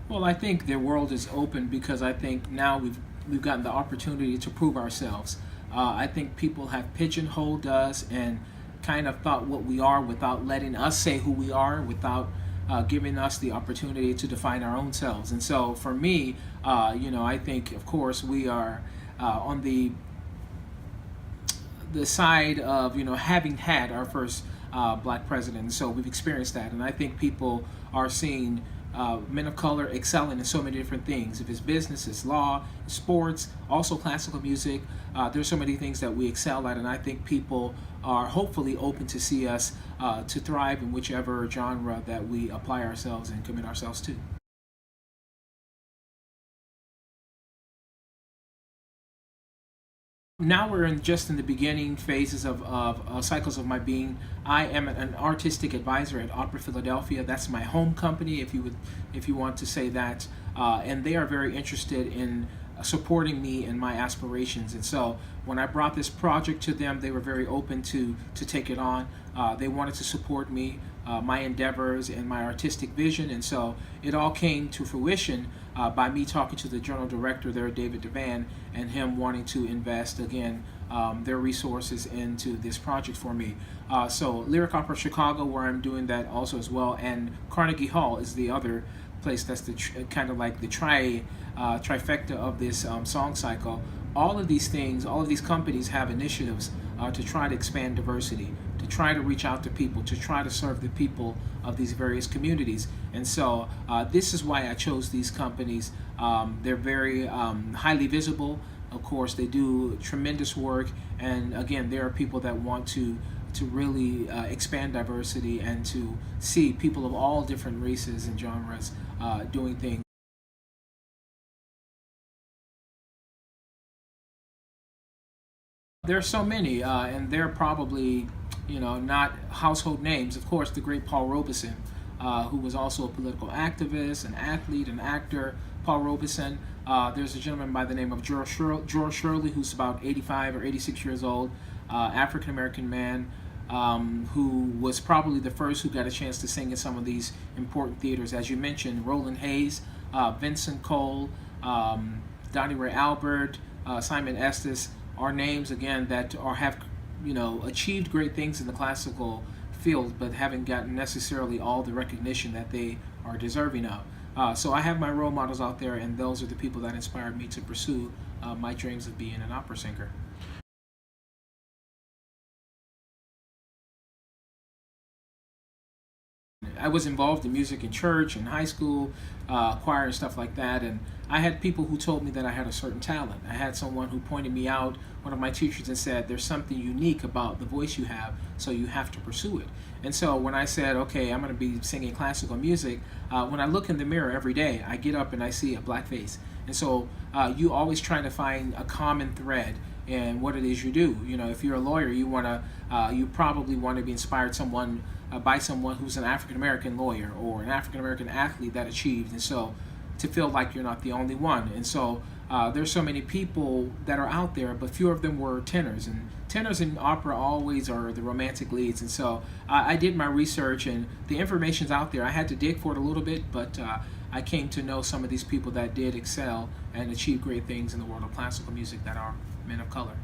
Well, I think the world is open because I think now we've gotten the opportunity to prove ourselves. I think people have pigeonholed us and kind of thought what we are without letting us say who we are, without giving us the opportunity to define our own selves. And so for me, I think, of course, we are on the side of having had our first black president, and so we've experienced that, and I think people are seeing men of color excelling in so many different things. If it's business, it's law, it's sports, also classical music. There's so many things that we excel at, and I think people are hopefully open to see us to thrive in whichever genre that we apply ourselves and commit ourselves to. Now we're just in the beginning phases of cycles of my being. I am an artistic advisor at Opera Philadelphia. That's my home company, if you want to say that. And they are very interested in supporting me and my aspirations. And so when I brought this project to them, they were very open to take it on. They wanted to support me, my endeavors, and my artistic vision. And so it all came to fruition by me talking to the general director there, David Devan, and him wanting to invest again their resources into this project for me. So Lyric Opera Chicago, where I'm doing that also as well, and Carnegie Hall is the other place that's the kind of like the trifecta of this song cycle. All of these things, all of these companies have initiatives to try to expand diversity, to try to reach out to people, to try to serve the people of these various communities. And so this is why I chose these companies. They're very highly visible. Of course, they do tremendous work. And again, there are people that want to really expand diversity and to see people of all different races and genres doing things. There are so many, and they're probably, not household names. Of course, the great Paul Robeson, who was also a political activist, an athlete, an actor. Paul Robeson. There's a gentleman by the name of George Shirley, who's about 85 or 86 years old, African American man, who was probably the first who got a chance to sing in some of these important theaters. As you mentioned, Roland Hayes, Vincent Cole, Donnie Ray Albert, Simon Estes are names again that have achieved great things in the classical field, but haven't gotten necessarily all the recognition that they are deserving of. So I have my role models out there, and those are the people that inspired me to pursue my dreams of being an opera singer. I was involved in music in church and high school, choir and stuff like that, and I had people who told me that I had a certain talent. I had someone who pointed me out, one of my teachers, and said, there's something unique about the voice you have, so you have to pursue it. And so when I said, okay, I'm going to be singing classical music, when I look in the mirror every day, I get up and I see a black face. And so you always trying to find a common thread in what it is you do. If you're a lawyer, you probably want to be inspired by someone who's an African American lawyer or an African American athlete that achieved, and so to feel like you're not the only one. And so there's so many people that are out there, but few of them were tenors, and tenors in opera always are the romantic leads. And so I did my research, and the information's out there. I had to dig for it a little bit, but I came to know some of these people that did excel and achieve great things in the world of classical music that are men of color.